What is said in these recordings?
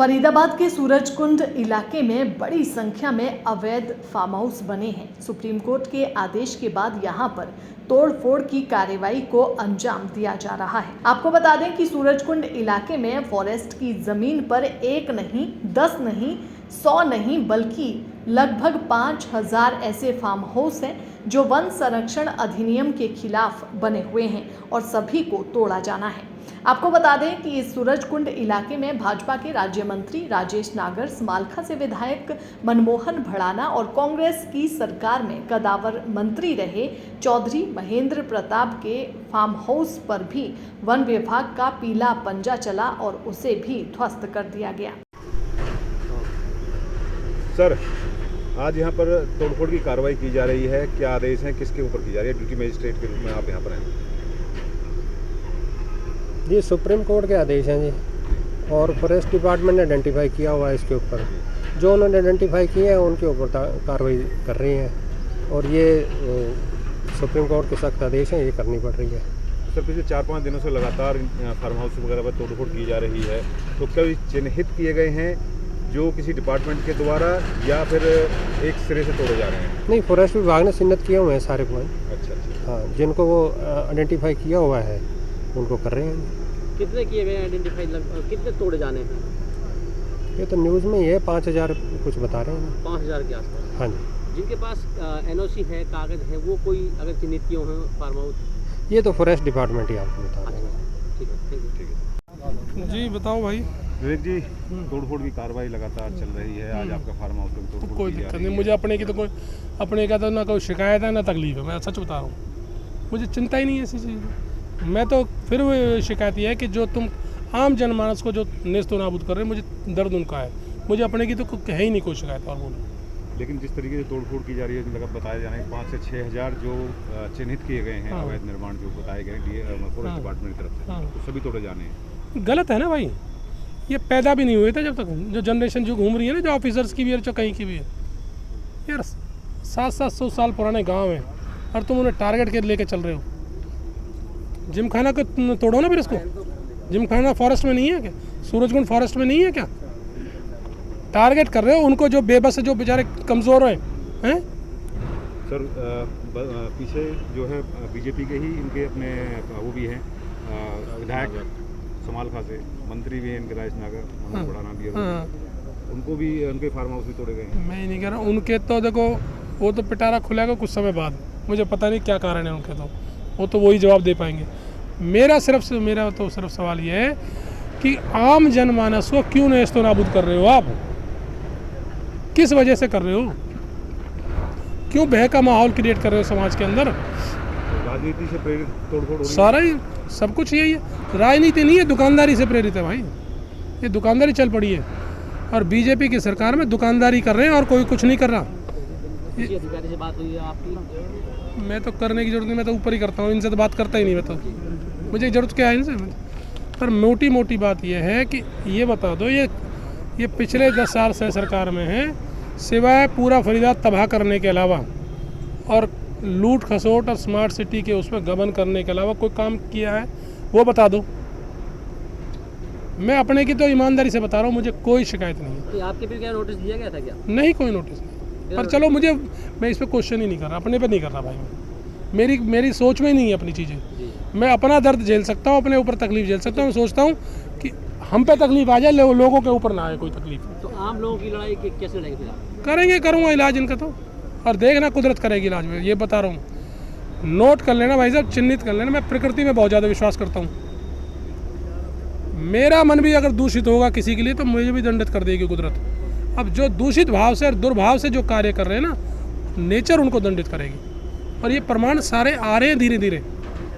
फरीदाबाद के सूरजकुंड इलाके में बड़ी संख्या में अवैध फार्म हाउस बने हैं। सुप्रीम कोर्ट के आदेश के बाद यहां पर तोड़फोड़ की कार्रवाई को अंजाम दिया जा रहा है। आपको बता दें कि सूरजकुंड इलाके में फॉरेस्ट की जमीन पर एक नहीं, 10 नहीं, 100 नहीं बल्कि लगभग 5000 ऐसे फार्म हाउस हैं जो वन संरक्षण अधिनियम के खिलाफ बने हुए हैं और सभी को तोड़ा जाना है। आपको बता दें कि इस सूरजकुंड इलाके में भाजपा के राज्य मंत्री राजेश नागर, समालखा से विधायक मनमोहन भड़ाना और कांग्रेस की सरकार में कदावर मंत्री रहे चौधरी महेंद्र प्रताप के फार्म हाउस पर भी वन विभाग का पीला पंजा चला और उसे भी ध्वस्त कर दिया गया। सर, आज यहाँ पर तोड़फोड़ की कार्रवाई की जा रही है, क्या आदेश हैं, किसके ऊपर की जा रही है? ड्यूटी मजिस्ट्रेट के रूप में आप यहाँ पर हैं। ये सुप्रीम कोर्ट के आदेश हैं जी, और फॉरेस्ट डिपार्टमेंट ने आइडेंटिफाई किया हुआ है इसके ऊपर। जो उन्होंने आइडेंटिफाई किए हैं उनके ऊपर कार्रवाई कर रही हैं और ये सुप्रीम कोर्ट के सख्त आदेश हैं, ये करनी पड़ रही है। सर, पिछले 4-5 दिनों से लगातार फार्म हाउस वगैरह पर तोड़फोड़ की जा रही है, तो कभी चिन्हित किए गए हैं जो किसी डिपार्टमेंट के द्वारा या फिर एक सिरे से तोड़े जा रहे हैं? नहीं, फॉरेस्ट विभाग ने चिन्हित किए हुए हैं सारे पॉइंट। अच्छा। हाँ, जिनको वो आइडेंटिफाई किया हुआ है उनको कर रहे हैं। कितने किए गए आइडेंटिफाई, कितने तोड़े जाने हैं? ये तो न्यूज़ में ही है, 5000 कुछ बता रहे हैं। 5000 के आसपास। हाँ जी। जिनके पास एनओसी है, कागज है, वो कोई अगर चिन्हित किए हुए फार्म हाउस? ये तो फॉरेस्ट डिपार्टमेंट ही आपको बता देंगे। ठीक है। जी बताओ भाई। विवेक जी, तोड़फोड़ की कार्रवाई लगातार चल रही है, आज आपका फार्म हाउस में तोड़फोड़ कोई की जा दिक्कत रही नहीं, है। मुझे अपने की तो कोई अपने का तो ना कोई शिकायत है ना तकलीफ है, मैं सच बता रहा हूँ। मुझे चिंता ही नहीं है ऐसी चीज़। मैं तो फिर वो शिकायत ये है कि जो तुम आम जनमानस को जो नेस्तो नाबूद कर रहे हैं, मुझे दर्द उनका है। मुझे अपने की तो है ही नहीं कोई शिकायत। और बोलो, लेकिन जिस तरीके से तोड़फोड़ की जा रही है, लगा बताया जा रहा है 5 से 6 हज़ार जो चिन्हित किए गए हैं अवैध निर्माण जो बताए गए फॉरेस्ट डिपार्टमेंट की तरफ से, तो सभी तोड़े जाने हैं। गलत है ना भाई। ये पैदा भी नहीं हुए थे जब तक। जो जनरेशन जो घूम रही है ना, जो ऑफिसर्स की भी है, जो कहीं की भी है, यार 700 साल पुराने गांव हैं और तुम उन्हें टारगेट के लेके चल रहे हो। जिमखाना को तोड़ो ना फिर इसको। जिमखाना फॉरेस्ट में नहीं है क्या? सूरजकुंड फॉरेस्ट में नहीं है क्या? टारगेट कर रहे हो उनको जो बेबस है, जो बेचारे कमज़ोर हैं। सर, पीछे जो है बीजेपी के ही इनके अपने वो भी हैं विधायक समालखा से, मंत्री भी हैं इनके राजेश नागर, मनोहर भड़ाना भी है, उनको भी उनके फार्म हाउस भी तोड़े गए हैं। मैं ही नहीं कह रहा हूँ उनके, तो देखो वो तो पिटारा खुलेगा कुछ समय बाद। मुझे पता नहीं क्या कारण है उनके, तो वो तो वही जवाब दे पाएंगे। मेरा तो सिर्फ सवाल ये है कि आम जनमानस को क्यों नेस्तो नाबूद कर रहे हो आप? किस वजह से कर रहे हो? क्यों भय का माहौल क्रिएट कर रहे हो समाज के अंदर? राजनीति से प्रेरित तोड़फोड़ हो रही है। सारा ही सब कुछ यही है। राजनीति नहीं है, दुकानदारी से प्रेरित है भाई। ये दुकानदारी चल पड़ी है और बीजेपी की सरकार में दुकानदारी कर रहे हैं और कोई कुछ नहीं कर रहा। किसी अधिकारी से बात हुई है आपकी? मैं तो करने की जरूरत नहीं, मैं तो ऊपर ही करता हूँ, इनसे तो बात करता ही नहीं। मैं तो, मुझे ज़रूरत क्या है इनसे? पर मोटी बात यह है कि ये बता दो, ये पिछले 10 साल से सरकार में है, सिवाय पूरा फरीदाबाद तबाह करने के अलावा और लूट खसोट और स्मार्ट सिटी के उसमें गबन करने के अलावा कोई काम किया है वो बता दो। मैं अपने की तो ईमानदारी से बता रहा हूँ, मुझे कोई शिकायत नहीं है। तो आपके भी क्या नोटिस दिया गया था क्या? नहीं, कोई नोटिस नहीं। पर चलो, मैं इस पर क्वेश्चन ही नहीं कर रहा, अपने पे नहीं कर रहा भाई। मेरी सोच में ही नहीं है अपनी चीज़ें। मैं अपना दर्द झेल सकता हूँ, अपने ऊपर तकलीफ झेल सकता हूँ। मैं सोचता हूँ कि हम पे तकलीफ आ जाए, लोगों के ऊपर ना आए कोई तकलीफ। तो आम लोगों की लड़ाई कैसे लड़ेगी? करूँगा इलाज इनका तो, और देखना कुदरत करेगी इलाज में, ये बता रहा हूँ। नोट कर लेना भाई साहब, चिन्हित कर लेना। मैं प्रकृति में बहुत ज़्यादा विश्वास करता हूँ। मेरा मन भी अगर दूषित होगा किसी के लिए तो मुझे भी दंडित कर देगी कुदरत। अब जो दूषित भाव से और दुर्भाव से जो कार्य कर रहे हैं ना, नेचर उनको दंडित करेगी। और ये प्रमाण सारे आ रहे हैं धीरे धीरे।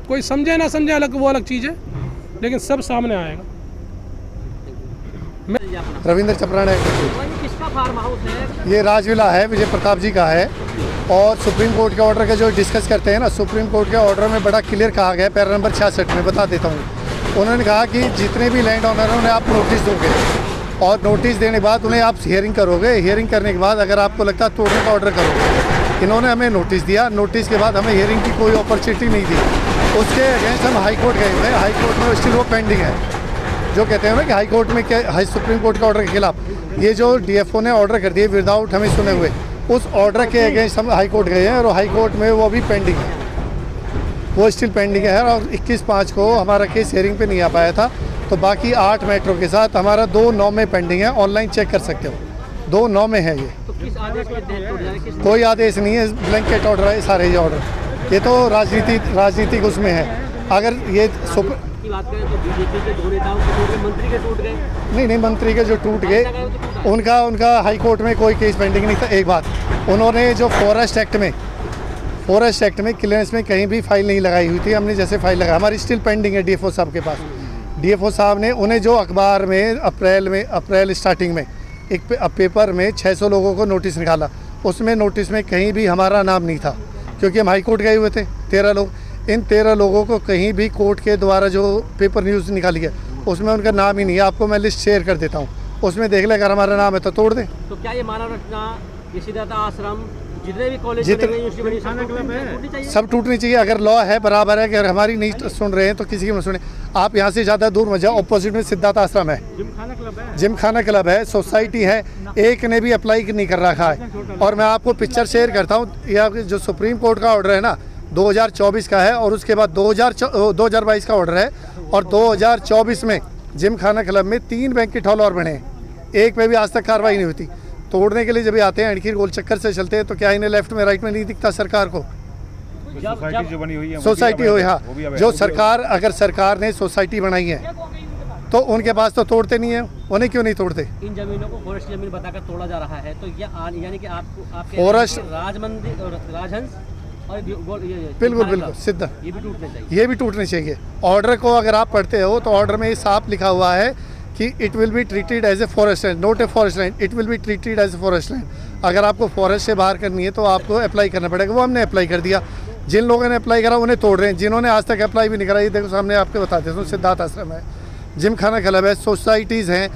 कोई समझे ना समझे, वो अलग चीज़ है, लेकिन सब सामने आएगा। रविंद्र चपराणे। किसका फार्म हाउस है? ये राजविला है, विजय प्रताप जी का है। और सुप्रीम कोर्ट के ऑर्डर का जो डिस्कस करते हैं ना, सुप्रीम कोर्ट के ऑर्डर में बड़ा क्लियर कहा गया है, पैरा नंबर 66 में बता देता हूँ। उन्होंने कहा कि जितने भी लैंड ऑनर हैं उन्हें आप नोटिस दोगे और नोटिस देने के बाद उन्हें आप हियरिंग करोगे। हियरिंग करने के बाद अगर आपको लगता है तोड़ने का ऑर्डर करोगे। इन्होंने हमें नोटिस दिया, नोटिस के बाद हमें हियरिंग की कोई अपॉर्चुनिटी नहीं दी। उसके अगेंस्ट हम हाई कोर्ट गए हुए हैं, हाई कोर्ट में स्टिल वो पेंडिंग है। जो कहते हैं ना कि हाई कोर्ट में क्या सुप्रीम कोर्ट के ऑर्डर के खिलाफ ये जो डीएफओ ने ऑर्डर कर दिए विदाउट हमें सुने हुए, उस ऑर्डर के अगेंस्ट हम हाई कोर्ट गए हैं और हाई कोर्ट में वो अभी पेंडिंग है, वो स्टिल पेंडिंग है। और 21/5 को हमारा केस हियरिंग पे नहीं आ पाया था, तो बाकी 8 मैटरों के साथ हमारा 2/9 में पेंडिंग है। ऑनलाइन चेक कर सकते हो, 2/9 में है ये। तो किस आदेश के तहत तोड़ जा रहे हैं? कोई आदेश नहीं है, ब्लैंकेट ऑर्डर है सारे ये ऑर्डर। ये तो राजनीतिक उसमें है। अगर ये की बात करें तो बीजेपी के 2 नेताओं के टूट गए, मंत्री के टूट गए। नहीं, मंत्री के जो टूट गए उनका हाई कोर्ट में कोई केस पेंडिंग नहीं था। एक बात, उन्होंने जो फॉरेस्ट एक्ट में क्लियरेंस में कहीं भी फाइल नहीं लगाई हुई थी, हमने जैसे फाइल लगाई, हमारी स्टिल पेंडिंग है डीएफओ साहब के पास। डीएफओ साहब ने उन्हें जो अखबार में अप्रैल स्टार्टिंग में एक पेपर में 600 लोगों को नोटिस निकाला, उसमें नोटिस में कहीं भी हमारा नाम नहीं था, क्योंकि हम हाई कोर्ट गए हुए थे 13 लोग। इन 13 लोगों को कहीं भी कोर्ट के द्वारा जो पेपर न्यूज़ निकाली है उसमें उनका नाम ही नहीं है। आपको मैं लिस्ट शेयर कर देता हूँ, उसमें देख ले, अगर हमारा नाम है तो तोड़ दे। तो क्या ये मानव रचना, ये सिद्धार्थ आश्रम, जितने भी कॉलेज सब टूटनी चाहिए। अगर लॉ है बराबर है कि अगर हमारी नहीं सुन रहे हैं तो किसी की मत सुने। आप यहाँ से ज़्यादा दूर मत जाओ, ऑपोजिट में सिद्धार्थ आश्रम है, जिमखाना क्लब है, सोसाइटी है, एक ने भी अप्लाई नहीं कर रखा है। और मैं आपको पिक्चर शेयर करता हूँ, यह जो सुप्रीम कोर्ट का ऑर्डर है ना 2024 का है, और उसके बाद 2022 का ऑर्डर है, और 2024 में जिमखाना क्लब में 3 बैंकेट हॉल और बने हैं, एक पे भी आज तक कार्रवाई नहीं होती। तोड़ने के लिए जब आते हैं अड़खीर गोल चक्कर से चलते हैं, तो क्या इन्हें लेफ्ट में राइट में नहीं दिखता सरकार को? सोसाइटी जो बनी हुई है, सोसाइटी हो, हाँ, जो सरकार, अगर सरकार ने सोसाइटी बनाई है तो उनके पास तो तोड़ते नहीं है, उन्हें क्यों नहीं तोड़ते? इन जमीनों को फॉरेस्ट जमीन बताकर तोड़ा जा रहा है, तो यानी कि आपके फॉरेस्ट राजमंदिर और राजहंस और बिल्कुल सिद्ध, ये भी टूटने चाहिए। ऑर्डर को अगर आप पढ़ते हो तो ऑर्डर में साफ लिखा हुआ है कि it will be treated as a forest land, not a forest land, it will be treated as a forest land. अगर आपको फॉरेस्ट से बाहर करनी है तो आपको अप्लाई करना पड़ेगा, वो हमने अप्लाई कर दिया। जिन लोगों ने अप्लाई करा उन्हें तोड़ रहे हैं, जिन्होंने आज तक अप्लाई भी नहीं करा, ये देखो सामने आपके बता देता हूँ, सिद्धार्थ आश्रम है, जिमखाना क्लब है, सोसाइटीज़ हैं,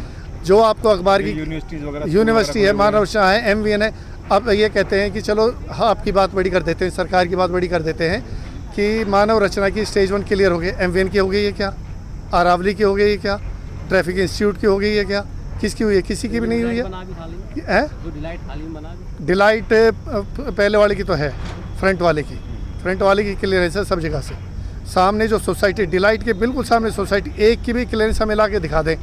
जो आपको अखबार की यूनिवर्सिटी है, मानव रचना है, MVN है। अब ये कहते हैं कि चलो हाँ आपकी बात बड़ी कर देते हैं, सरकार की बात बड़ी कर देते हैं कि मानव रचना की स्टेज 1 क्लियर हो गई, MVN की हो गई है क्या, अरावली की हो गई है क्या, ट्रैफिक इंस्टीट्यूट की हो गई है क्या, किसकी हुई है? किसी की भी नहीं हुई है। डिलाइट पहले वाले की तो है, फ्रंट वाले की क्लियरेंस है सब जगह से। सामने जो सोसाइटी डिलाइट के बिल्कुल सामने सोसाइटी, एक की भी क्लियरेंस हमें ला के दिखा दें।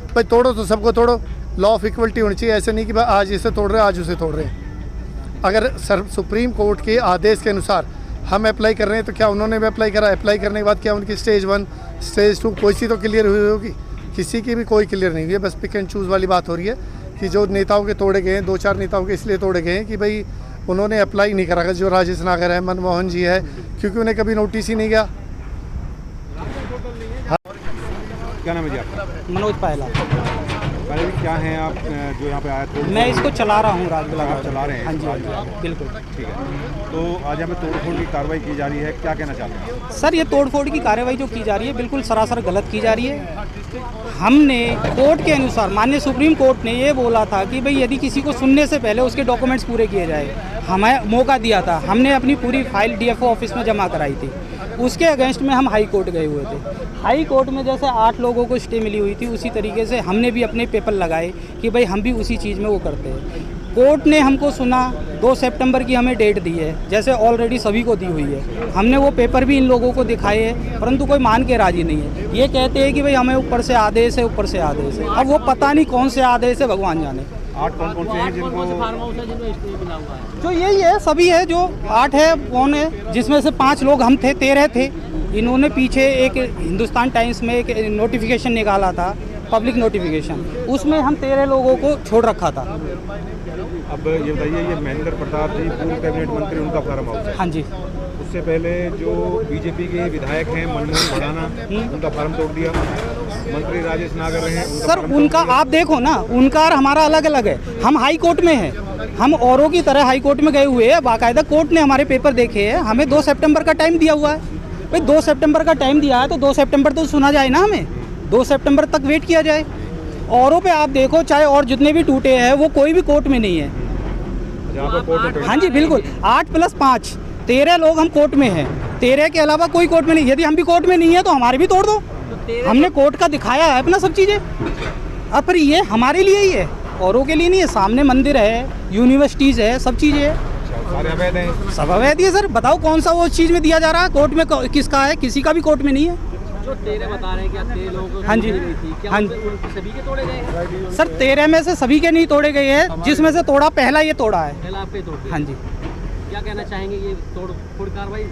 भाई तोड़ो तो सबको तोड़ो, लॉ ऑफ इक्वलिटी होनी चाहिए, ऐसे नहीं कि भाई आज इसे तोड़ रहे हैं आज उसे तोड़ रहे हैं। अगर सुप्रीम कोर्ट के आदेश के अनुसार हम अप्लाई कर रहे हैं तो क्या उन्होंने भी अप्लाई करा? अप्लाई करने के बाद क्या उनकी स्टेज 1 स्टेज 2 कोई सी तो क्लियर हुई होगी? किसी की भी कोई क्लियर नहीं हुई है। बस पिक एंड चूज़ वाली बात हो रही है कि जो नेताओं के तोड़े गए हैं, 2-4 नेताओं के इसलिए तोड़े गए हैं कि भाई उन्होंने अप्लाई नहीं करा। जो राजेश नागर है, मनमोहन जी है, क्योंकि उन्हें कभी नोटिस ही नहीं गया। क्या नाम है जी आपका? मनोज पायला। पहले क्या हैं आप जो यहाँ पे आए थे? मैं इसको चला रहा हूँ, राजगला आप चला रहे हैं? हाँ जी, बिल्कुल। ठीक है, तो आज यहाँ पे तोड़फोड़ की कार्रवाई की जा रही है, क्या कहना चाहते हैं? सर, ये तोड़फोड़ की कार्रवाई जो की जा रही है बिल्कुल सरासर गलत की जा रही है। हमने कोर्ट के अनुसार, माननीय सुप्रीम कोर्ट ने ये बोला था कि भाई यदि किसी को सुनने से पहले उसके डॉक्यूमेंट्स पूरे किए जाए, हमें मौका दिया था, हमने अपनी पूरी फाइल DFO ऑफिस में जमा कराई थी। उसके अगेंस्ट में हम हाई कोर्ट गए हुए थे। हाई कोर्ट में जैसे 8 लोगों को स्टे मिली हुई थी, उसी तरीके से हमने भी अपने पेपर लगाए कि भाई हम भी उसी चीज़ में वो करते हैं। कोर्ट ने हमको सुना, 2 सितंबर की हमें डेट दी है, जैसे ऑलरेडी सभी को दी हुई है। हमने वो पेपर भी इन लोगों को दिखाए हैं, परंतु कोई मान के राजी नहीं है। ये कहते हैं कि भाई हमें ऊपर से आदेश है, ऊपर से आदेश है। अब वो पता नहीं कौन से आदेश है, भगवान जाने। 8 कौन से हैं जिनको? जो यही है, सभी है, जो 8 है, कौन है, जिसमें से 5 लोग हम थे, 13 थे। इन्होंने पीछे एक हिंदुस्तान टाइम्स में एक नोटिफिकेशन निकाला था, पब्लिक नोटिफिकेशन, उसमें हम 13 लोगों को छोड़ रखा था। अब ये बताइए, ये महेंद्र प्रताप जी पूर्व कैबिनेट मंत्री, उनका फार्म हाउस है? हाँ जी। उससे पहले जो बीजेपी के विधायक हैं मनमोहन भड़ाना, उनका फार्म तोड़ दिया। मंत्री राजेश नागर रहे हैं, सर उनका आप देखो ना, उनका और हमारा अलग अलग है। हम हाई कोर्ट में हैं, हम औरों की तरह हाई कोर्ट में गए हुए हैं, बाकायदा कोर्ट ने हमारे पेपर देखे हैं। हमें 2 सितंबर का टाइम दिया हुआ है। भाई 2 सितंबर का टाइम दिया है तो 2 सितंबर तो सुना जाए ना, हमें 2 सितंबर तक वेट किया जाए। औरों पे आप देखो, चाहे और जितने भी टूटे हैं, वो कोई भी कोर्ट में नहीं है। हाँ जी बिल्कुल, 8 + 5 13 लोग हम कोर्ट में हैं। 13 के अलावा कोई कोर्ट में नहीं। यदि हम भी कोर्ट में नहीं है तो हमारे भी तोड़ दो। हमने कोर्ट का दिखाया है अपना सब चीज़ें। अब पर ये हमारे लिए ही है, औरों के लिए नहीं है। सामने मंदिर है, यूनिवर्सिटीज़ है, सब चीज़ें है, सारे अवैध हैं। सब अवैध है सर। बताओ कौन सा वो चीज़ में दिया जा रहा है? कोर्ट में किसका है? किसी का भी कोर्ट में नहीं है। जो 13 बता रहे हैं क्या 13 लोगों को हाँ जी, हुई थी, क्या हाँ उनके सभी के तोड़े गए हैं? सर 13 में से सभी के नहीं तोड़े गए हैं, जिसमें से तोड़ा पहला ये तोड़ा है। पहला आप पे तोड़ दिया। हाँ जी क्या कहना चाहेंगे, ये तोड़ फोड़ कार्रवाई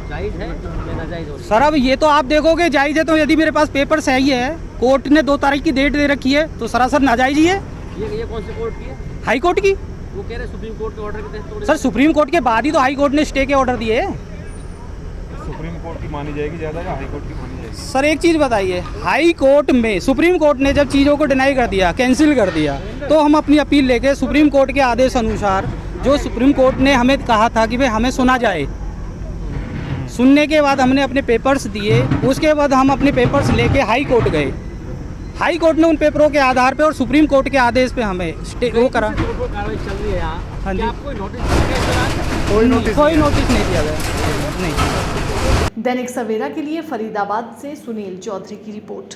जायज़ है या नाजायज़ हो रही है? सर, अब ये तो आप देखोगे जायज़ है, तो यदि मेरे पास पेपर सही है, कोर्ट ने 2 तारीख की डेट दे रखी है, तो सरासर नाजायज़ ही है। ये कौन से कोर्ट की है? हाई कोर्ट की। वो कह रहे हैं सुप्रीम कोर्ट के ऑर्डर के तहत तोड़े। सर सुप्रीम कोर्ट के बाद ही तो हाई कोर्ट ने स्टे के ऑर्डर दिए हैं। सुप्रीम कोर्ट की मानी जाएगी ज़्यादा या हाई कोर्ट की मानी जाएगी? सर एक चीज़ बताइए, हाई कोर्ट में सुप्रीम कोर्ट ने जब चीज़ों को डिनाई कर दिया, कैंसिल कर दिया, तो हम अपनी अपील लेके सुप्रीम कोर्ट के आदेश अनुसार, जो सुप्रीम कोर्ट ने हमें कहा था कि भाई हमें सुना जाए, सुनने के बाद हमने अपने पेपर्स दिए। उसके बाद हम अपने पेपर्स लेके हाई कोर्ट गए। हाई कोर्ट ने उन पेपरों के आधार पे और सुप्रीम कोर्ट के आदेश पे हमें स्टे वो करा। कार्रवाई चल रही है यहाँ। हाँ जी। क्या आपको नोटिस दिया गया इस दौरान? कोई नोटिस नहीं दिया गया। नहीं। दैनिक सवेरा के लिए फरीदाबाद से सुनील चौधरी की रिपोर्ट।